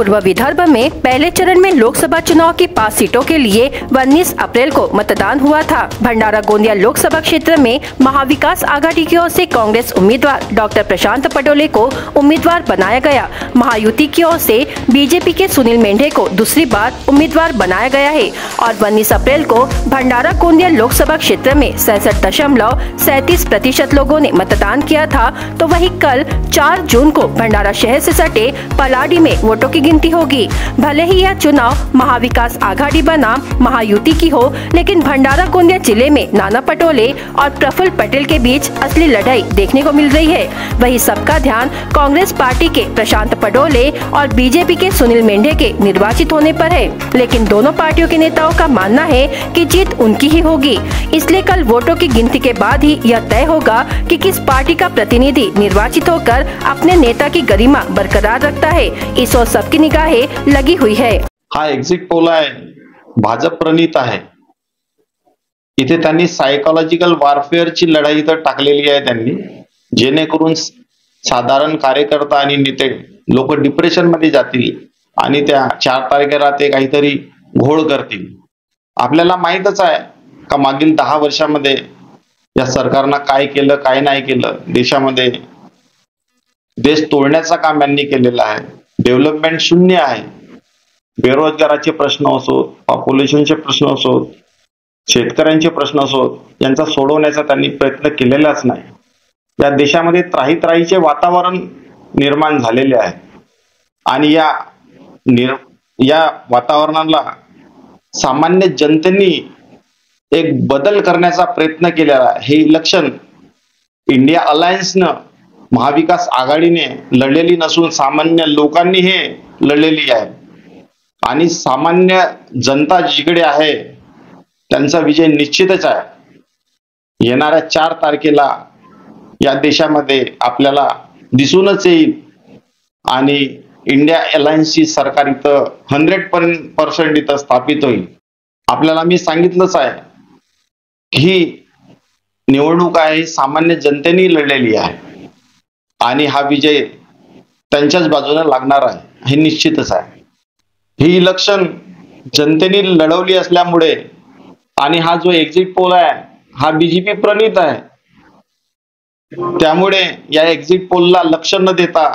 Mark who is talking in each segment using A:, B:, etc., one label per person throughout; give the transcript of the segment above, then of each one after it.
A: पूर्व विदर्भ में पहले चरण में लोकसभा चुनाव की 5 सीटों के लिए 19 अप्रैल को मतदान हुआ था। भंडारा गोंदिया लोकसभा क्षेत्र में महाविकास आघाड़ी की ओर से कांग्रेस उम्मीदवार डॉक्टर प्रशांत पटोले को उम्मीदवार बनाया गया। महायुति की ओर से बीजेपी के सुनील मेंढे को दूसरी बार उम्मीदवार बनाया गया है और 19 अप्रैल को भंडारा गोंदिया लोकसभा क्षेत्र में 66.37% लोगों ने मतदान किया था, तो वहीं कल 4 जून को भंडारा शहर से सटे पलाडी में वोटों की गिनती होगी। भले ही यह चुनाव महाविकास आघाड़ी बनाम महायुति की हो, लेकिन भंडारा गोंदिया जिले में नाना पटोले और प्रफुल्ल पटेल के बीच असली लड़ाई देखने को मिल रही है। वहीं सबका ध्यान कांग्रेस पार्टी के प्रशांत पटोले और बीजेपी के सुनील मेंढे के निर्वाचित होने पर है, लेकिन दोनों पार्टियों के नेताओं का मानना है कि जीत उनकी ही होगी। इसलिए कल वोटों की गिनती के बाद ही यह तय होगा कि किस पार्टी का प्रतिनिधि निर्वाचित होकर अपने नेता की गरिमा बरकरार रखता है। इस ओर सबकी निगाहें लगी हुई है।
B: हा एक्झिट पोल आहे, भाजप प्रणीत आहे। इथे त्यांनी सायकोलॉजिकल वॉरफेअरची लढाई इथं टाकलेली आहे त्यांनी, जेणेकरून साधारण कार्यकर्ता आणि नेते लोक डिप्रेशन मध्ये जातील आणि त्या 4 तारखेला ते काहीतरी घोळ करतील। आपल्याला माहितच आहे का मागील 10 वर्षामध्ये या सरकारनं काय केलं काय नाही केलं। देशामध्ये देश तोडण्याचं काम यांनी केलेलं आहे। डेव्हलपमेंट शून्य आहे। बेरोजगाराचे प्रश्न असो, पॉप्युलेशनचे प्रश्न असो, शेतकऱ्यांचे प्रश्न असो, यांचा सोडवण्याचा त्यांनी प्रयत्न केलेलाच नाही। या देशामध्ये त्राही-त्राहीचे वातावरण निर्माण झालेले आहे आणि या वातावरणाला सामान्य जनतेने एक बदल करण्याचा प्रयत्न केलेला आहे। हे इलेक्शन इंडिया अलायन्सनं महाविकास आघाडीने लढलेली नसून सामान्य लोकांनी हे लढलेली आहे आणि सामान्य जनता जिकडे आहे त्यांचा विजय निश्चितच आहे। येणाऱ्या 4 तारखेला या देशामध्ये आपल्याला दिसूनच येईल आणि इंडिया अलायन्सची सरकार इथं 100% इथं स्थापित होईल। आपल्याला मी सांगितलंच आहे ही निवडणूक आहे सामान्य जनतेने लढलेली आहे आणि हा विजय त्यांच्याच बाजूने लागणार आहे, हे निश्चितच आहे। ही इलेक्शन जनतेने लढवली असल्यामुळे आणि हा जो एक्झिट पोल आहे हा बीजेपी प्रणीत आहे, त्यामुळे या एक्झिट पोलला लक्ष न देता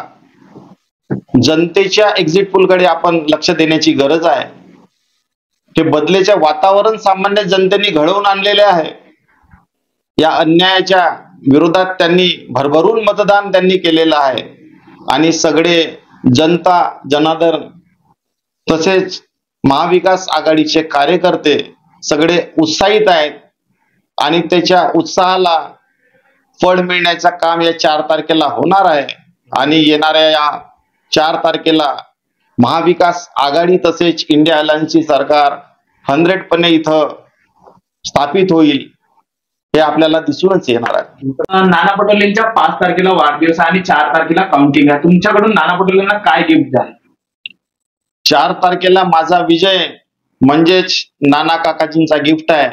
B: जनतेच्या एक्झिट पोलकडे आपण लक्ष देण्याची गरज आहे। हे बदलेचे वातावरण सामान्य जनतेने घडवून आणलेले आहे। या अन्यायाच्या विरोधात त्यांनी भरभरून मतदान त्यांनी केलेलं आहे आणि सगळे जनता जनार्दन तसेच महाविकास आघाडीचे कार्यकर्ते सगळे उत्साहित आहेत आणि त्याच्या उत्साहाला फळ मिळण्याचं काम या 4 तारखेला होणार आहे आणि येणाऱ्या या 4 तारखेला महाविकास आघाडी तसेच इंडिया अलायन्सची सरकार 100% इथं स्थापित होईल, हे आपल्याला दिसूनच येणार आहे।
C: नाना पटोलेंच्या 5 तारखेला वाढदिवस आणि 4 तारखेला काउंटिंग आहे। तुमच्याकडून नाना पटोलेंना काय गिफ्ट द्याल?
B: 4 तारखेला माझा विजय म्हणजेच नाना काकाजींचा गिफ्ट आहे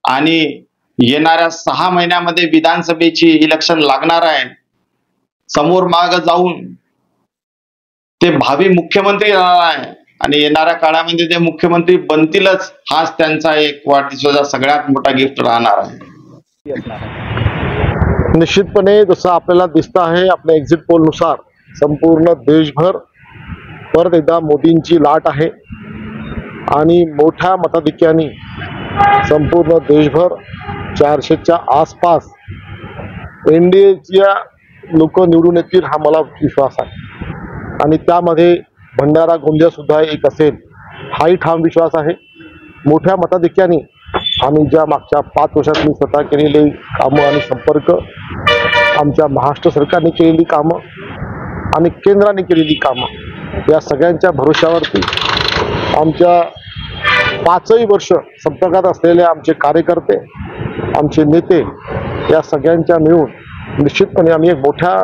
B: आणि येणाऱ्या 6 महिन्यामध्ये विधानसभेची इलेक्शन लागणार आहे। समोर माग जाऊन ते भावी मुख्यमंत्री राहणार आहे आणि येणाऱ्या काळामध्ये ते मुख्यमंत्री बनतीलच, हाच त्यांचा एक वाढदिवसाचा सगळ्यात मोठा गिफ्ट राहणार आहे।
D: निश्चितपणे जसं आपल्याला दिसतं आहे आपल्या एक्झिट पोल नुसार संपूर्ण देशभर परत एकदा मोदींची लाट आहे आणि मोठ्या मताधिक्याने संपूर्ण देशभर 400च्या आसपास एनडीएच्या लोक निवडून येतील हा मला विश्वास आहे आणि त्यामध्ये भंडारा गोंदिया सुद्धा एक असेल हाही ठाम विश्वास आहे। मोठ्या मताधिक्याने आम्ही ज्या मागच्या 5 वर्षात मी स्वतः केलेली कामं आणि संपर्क, आमच्या महाराष्ट्र सरकारने केलेली कामं आणि केंद्राने केलेली कामं, या सगळ्यांच्या भरोश्यावरती आमच्या 5ही वर्ष संपर्कात असलेले आमचे कार्यकर्ते, आमचे नेते, या सगळ्यांच्या मिळून निश्चितपणे आम्ही एक मोठ्या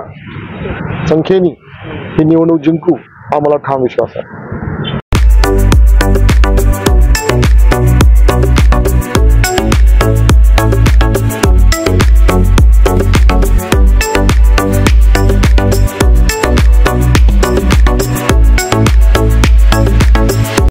D: संख्येने ही निवडणूक जिंकू हा मला ठाम विश्वास आहे।